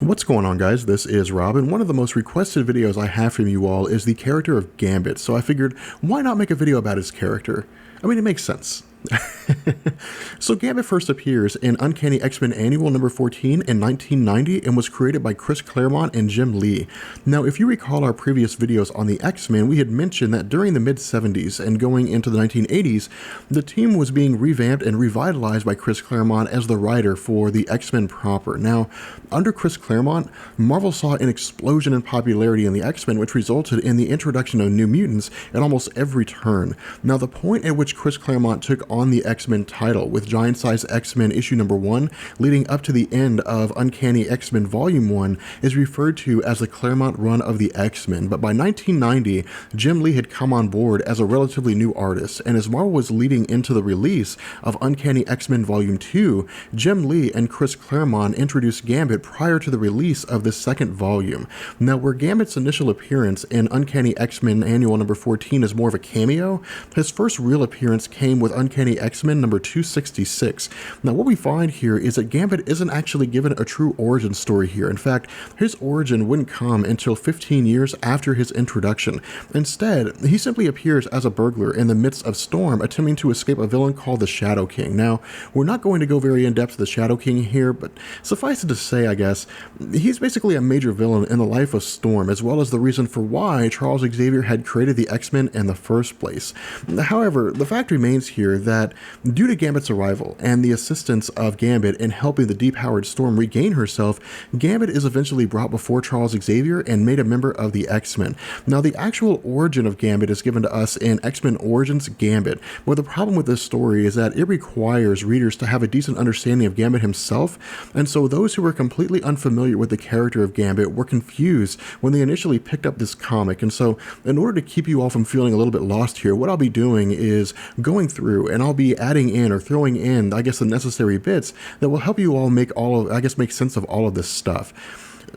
What's going on, guys? This is Rob, and one of the most requested videos I have from you all is the character of Gambit, so I figured, why not make a video about his character? I mean, it makes sense. So Gambit first appears in Uncanny X-Men Annual number 14 in 1990 and was created by Chris Claremont and Jim Lee. Now, if you recall our previous videos on the X-Men, we had mentioned that during the mid-70s and going into the 1980s, the team was being revamped and revitalized by Chris Claremont as the writer for the X-Men proper. Now, under Chris Claremont, Marvel saw an explosion in popularity in the X-Men, which resulted in the introduction of New Mutants at almost every turn. Now, the point at which Chris Claremont took on the X-Men title with Giant Size X-Men issue number 1 leading up to the end of Uncanny X-Men volume 1 is referred to as the Claremont run of the X-Men, but by 1990 Jim Lee had come on board as a relatively new artist, and as Marvel was leading into the release of Uncanny X-Men volume 2, Jim Lee and Chris Claremont introduced Gambit prior to the release of the second volume. Now, where Gambit's initial appearance in Uncanny X-Men Annual number 14 is more of a cameo, his first real appearance came with Uncanny X-Men number 266. Now, what we find here is that Gambit isn't actually given a true origin story here. In fact, his origin wouldn't come until 15 years after his introduction. Instead, he simply appears as a burglar in the midst of Storm attempting to escape a villain called the Shadow King. Now, we're not going to go very in-depth to the Shadow King here, but suffice it to say, I guess, he's basically a major villain in the life of Storm, as well as the reason for why Charles Xavier had created the X-Men in the first place. However, the fact remains here that due to Gambit's arrival and the assistance of Gambit in helping the depowered Storm regain herself, Gambit is eventually brought before Charles Xavier and made a member of the X-Men. Now, the actual origin of Gambit is given to us in X-Men Origins Gambit, but the problem with this story is that it requires readers to have a decent understanding of Gambit himself, and so those who were completely unfamiliar with the character of Gambit were confused when they initially picked up this comic. And so, in order to keep you all from feeling a little bit lost here, what I'll be doing is going through and I'll be adding in or throwing in, I guess, the necessary bits that will help you all make sense of all of this stuff.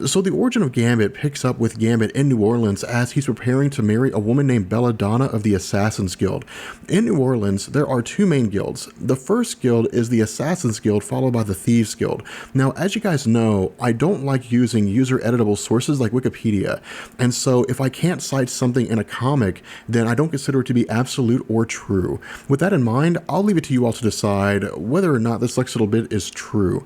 So the origin of Gambit picks up with Gambit in New Orleans as he's preparing to marry a woman named Belladonna of the Assassin's Guild. In New Orleans, there are two main guilds. The first guild is the Assassin's Guild, followed by the Thieves Guild. Now, as you guys know, I don't like using user-editable sources like Wikipedia, and so if I can't cite something in a comic, then I don't consider it to be absolute or true. With that in mind, I'll leave it to you all to decide whether or not this next little bit is true.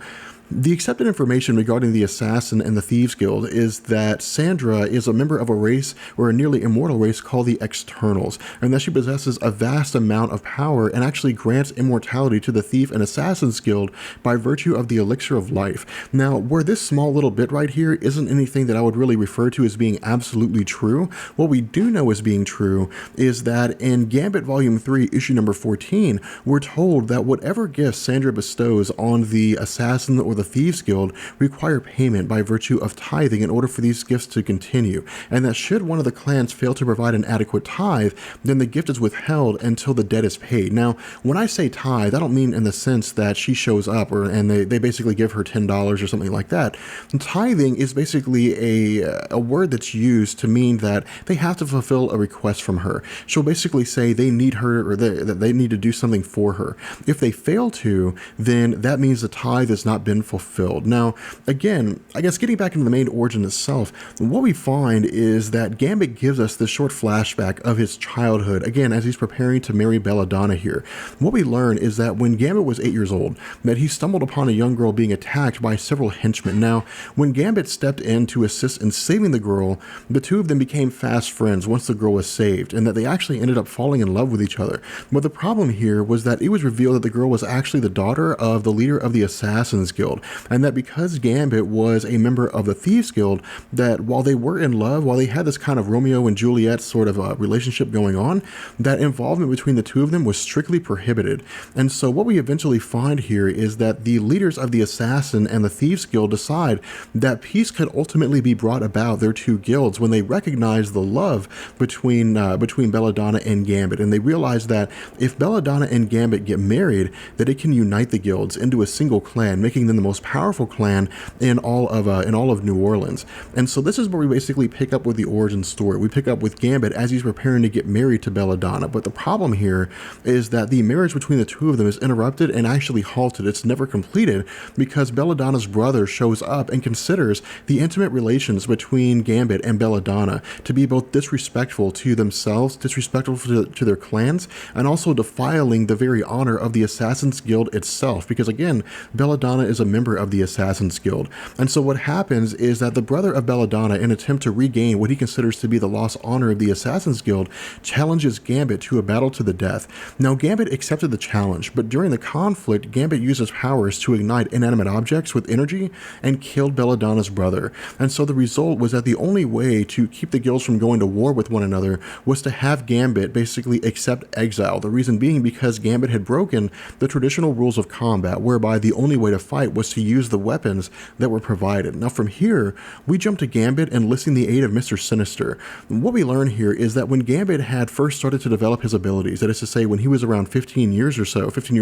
The accepted information regarding the Assassin and the Thieves Guild is that Sandra is a member of a race, or a nearly immortal race, called the Externals, and that she possesses a vast amount of power and actually grants immortality to the Thief and Assassin's Guild by virtue of the Elixir of Life. Now, where this small little bit right here isn't anything that I would really refer to as being absolutely true, what we do know as being true is that in Gambit Volume 3, issue number 14, we're told that whatever gifts Sandra bestows on the Assassin or the Thieves Guild require payment by virtue of tithing in order for these gifts to continue, and that should one of the clans fail to provide an adequate tithe, then the gift is withheld until the debt is paid. Now, when I say tithe, I don't mean in the sense that she shows up and they basically give her $10 or something like that. Tithing is basically a word that's used to mean that they have to fulfill a request from her. She'll basically say they need her, or that they need to do something for her. If they fail to, then that means the tithe has not been fulfilled. Now, again, I guess getting back into the main origin itself, what we find is that Gambit gives us this short flashback of his childhood, again, as he's preparing to marry Belladonna here. What we learn is that when Gambit was 8 years old, that he stumbled upon a young girl being attacked by several henchmen. Now, when Gambit stepped in to assist in saving the girl, the two of them became fast friends once the girl was saved, and that they actually ended up falling in love with each other. But the problem here was that it was revealed that the girl was actually the daughter of the leader of the Assassin's Guild, and that because Gambit was a member of the Thieves Guild, that while they were in love, while they had this kind of Romeo and Juliet sort of a relationship going on, that involvement between the two of them was strictly prohibited. And so what we eventually find here is that the leaders of the Assassin and the Thieves Guild decide that peace could ultimately be brought about their two guilds when they recognize the love between Belladonna and Gambit, and they realize that if Belladonna and Gambit get married, that it can unite the guilds into a single clan, making them the most powerful clan in all of New Orleans. And so this is where we basically pick up with the origin story. We pick up with Gambit as he's preparing to get married to Belladonna. But the problem here is that the marriage between the two of them is interrupted and actually halted. It's never completed because Belladonna's brother shows up and considers the intimate relations between Gambit and Belladonna to be both disrespectful to themselves, disrespectful to their clans, and also defiling the very honor of the Assassin's Guild itself. Because again, Belladonna is a member of the Assassin's Guild. And so what happens is that the brother of Belladonna, in an attempt to regain what he considers to be the lost honor of the Assassin's Guild, challenges Gambit to a battle to the death. Now, Gambit accepted the challenge, but during the conflict, Gambit used his powers to ignite inanimate objects with energy and killed Belladonna's brother. And so the result was that the only way to keep the guilds from going to war with one another was to have Gambit basically accept exile. The reason being because Gambit had broken the traditional rules of combat, whereby the only way to fight was to use the weapons that were provided. Now from here, we jump to Gambit enlisting the aid of Mr. Sinister. What we learn here is that when Gambit had first started to develop his abilities, that is to say when he was around 15 years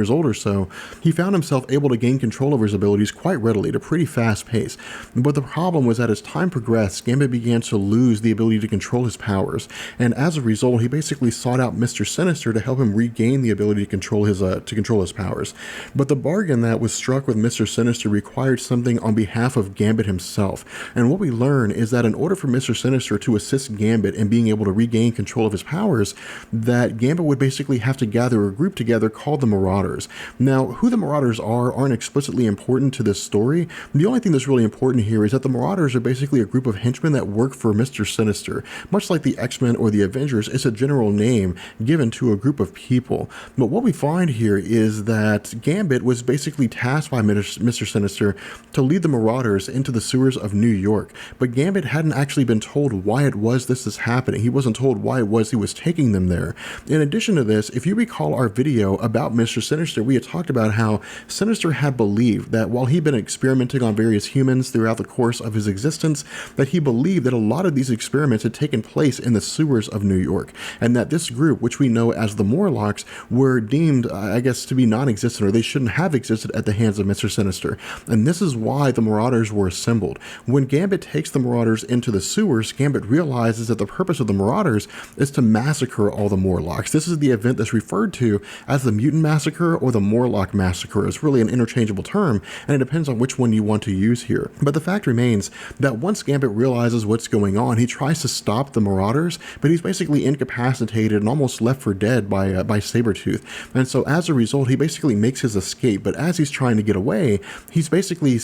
old or so, he found himself able to gain control over his abilities quite readily at a pretty fast pace. But the problem was that as time progressed, Gambit began to lose the ability to control his powers, and as a result, he basically sought out Mr. Sinister to help him regain the ability to control his powers. But the bargain that was struck with Mr. Sinister required something on behalf of Gambit himself. And what we learn is that in order for Mr. Sinister to assist Gambit in being able to regain control of his powers, that Gambit would basically have to gather a group together called the Marauders. Now, who the Marauders aren't explicitly important to this story. The only thing that's really important here is that the Marauders are basically a group of henchmen that work for Mr. Sinister. Much like the X-Men or the Avengers, it's a general name given to a group of people. But what we find here is that Gambit was basically tasked by Mr. Sinister to lead the Marauders into the sewers of New York. But Gambit hadn't actually been told why it was this is happening. He wasn't told why it was he was taking them there. In addition to this, if you recall our video about Mr. Sinister, we had talked about how Sinister had believed that while he'd been experimenting on various humans throughout the course of his existence, that he believed that a lot of these experiments had taken place in the sewers of New York, and that this group, which we know as the Morlocks, were deemed, I guess, to be non-existent, or they shouldn't have existed at the hands of Mr. Sinister. And this is why the Marauders were assembled. When Gambit takes the Marauders into the sewers, Gambit realizes that the purpose of the Marauders is to massacre all the Morlocks. This is the event that's referred to as the Mutant Massacre or the Morlock Massacre. It's really an interchangeable term, and it depends on which one you want to use here. But the fact remains that once Gambit realizes what's going on, he tries to stop the Marauders, but he's basically incapacitated and almost left for dead by Sabretooth. And so as a result, he basically makes his escape. But as he's trying to get away, he's basically,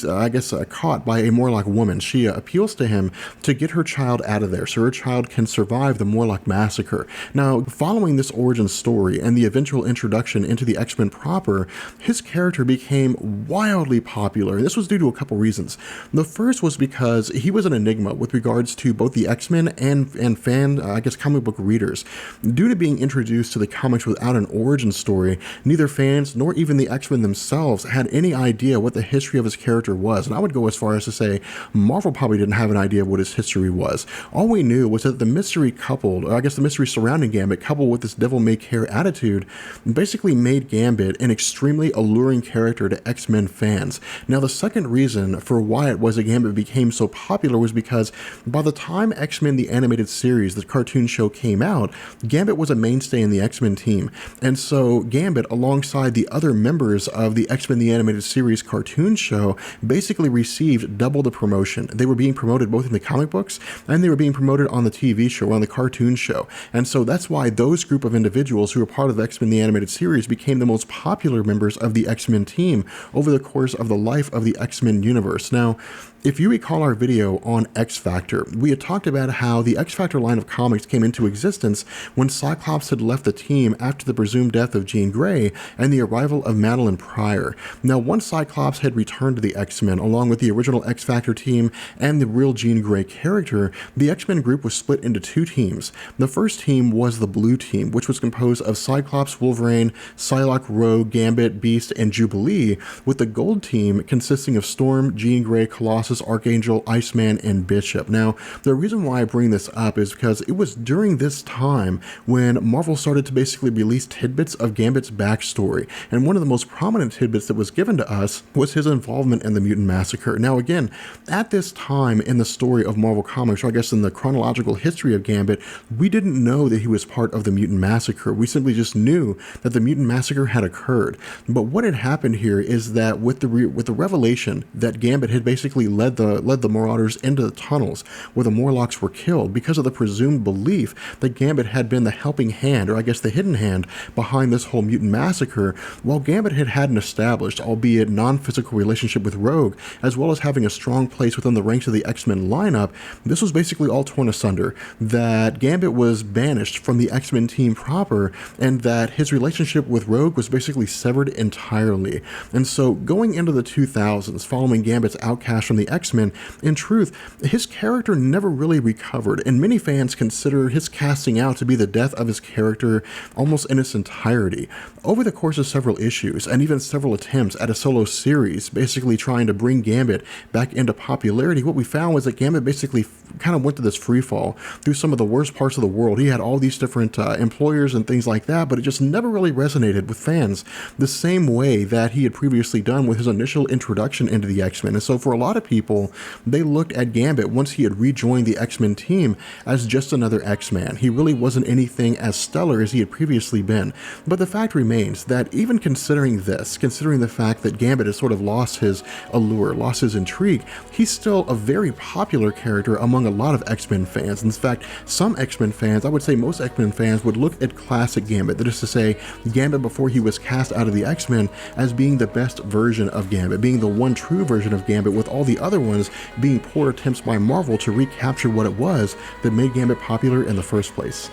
caught by a Morlock woman. She appeals to him to get her child out of there so her child can survive the Morlock Massacre. Now, following this origin story and the eventual introduction into the X-Men proper, his character became wildly popular. And this was due to a couple reasons. The first was because he was an enigma with regards to both the X-Men and fan, comic book readers. Due to being introduced to the comics without an origin story, neither fans nor even the X-Men themselves had any idea what the history of his character was. And I would go as far as to say Marvel probably didn't have an idea of what his history was. All we knew was that the mystery the mystery surrounding Gambit, coupled with this devil-may-care attitude, basically made Gambit an extremely alluring character to X-Men fans. Now, the second reason for why it was that Gambit became so popular was because by the time X-Men the Animated Series, the cartoon show, came out, Gambit was a mainstay in the X-Men team. And so Gambit, alongside the other members of the X-Men the Animated Series cartoon show, basically received double the promotion. They were being promoted both in the comic books and they were being promoted on the TV show, on the cartoon show. And so that's why those group of individuals who were part of X-Men the Animated Series became the most popular members of the X-Men team over the course of the life of the X-Men universe. Now, if you recall our video on X-Factor, we had talked about how the X-Factor line of comics came into existence when Cyclops had left the team after the presumed death of Jean Grey and the arrival of Madeline Pryor. Now, once Cyclops had returned to the X-Men, along with the original X-Factor team and the real Jean Grey character, the X-Men group was split into two teams. The first team was the Blue Team, which was composed of Cyclops, Wolverine, Psylocke, Rogue, Gambit, Beast, and Jubilee, with the Gold Team consisting of Storm, Jean Grey, Colossus, Archangel, Iceman, and Bishop. Now, the reason why I bring this up is because it was during this time when Marvel started to basically release tidbits of Gambit's backstory. And one of the most prominent tidbits that was given to us was was his involvement in the Mutant Massacre. Now again, at this time in the story of Marvel Comics, or I guess in the chronological history of Gambit, we didn't know that he was part of the Mutant Massacre. We simply just knew that the Mutant Massacre had occurred. But what had happened here is that with the revelation that Gambit had basically led the Marauders into the tunnels where the Morlocks were killed, because of the presumed belief that Gambit had been the helping hand, or I guess the hidden hand, behind this whole Mutant Massacre, while Gambit had an established, albeit non-physical relationship with Rogue, as well as having a strong place within the ranks of the X-Men lineup, this was basically all torn asunder. That Gambit was banished from the X-Men team proper, and that his relationship with Rogue was basically severed entirely. And so going into the 2000s, following Gambit's outcast from the X-Men, in truth, his character never really recovered, and many fans consider his casting out to be the death of his character almost in its entirety. Over the course of several issues, and even several attempts at a solo series, basically trying to bring Gambit back into popularity, what we found was that Gambit basically kind of went to this free fall through some of the worst parts of the world. He had all these different employers and things like that, but it just never really resonated with fans the same way that he had previously done with his initial introduction into the X-Men. And so for a lot of people, they looked at Gambit once he had rejoined the X-Men team as just another X-Man. He really wasn't anything as stellar as he had previously been. But the fact remains that even considering the fact that Gambit has sort of lost his allure, lost his intrigue, he's still a very popular character among a lot of X-Men fans. In fact, some X-Men fans, I would say most X-Men fans, would look at classic Gambit, that is to say, Gambit before he was cast out of the X-Men, as being the best version of Gambit, being the one true version of Gambit, with all the other ones being poor attempts by Marvel to recapture what it was that made Gambit popular in the first place.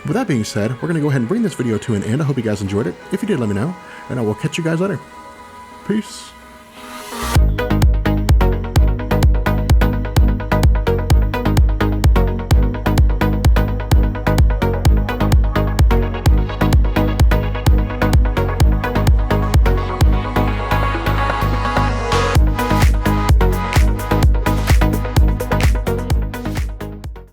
With that being said, we're going to go ahead and bring this video to an end. I hope you guys enjoyed it. If you did, let me know, and I will catch you guys later. Peace.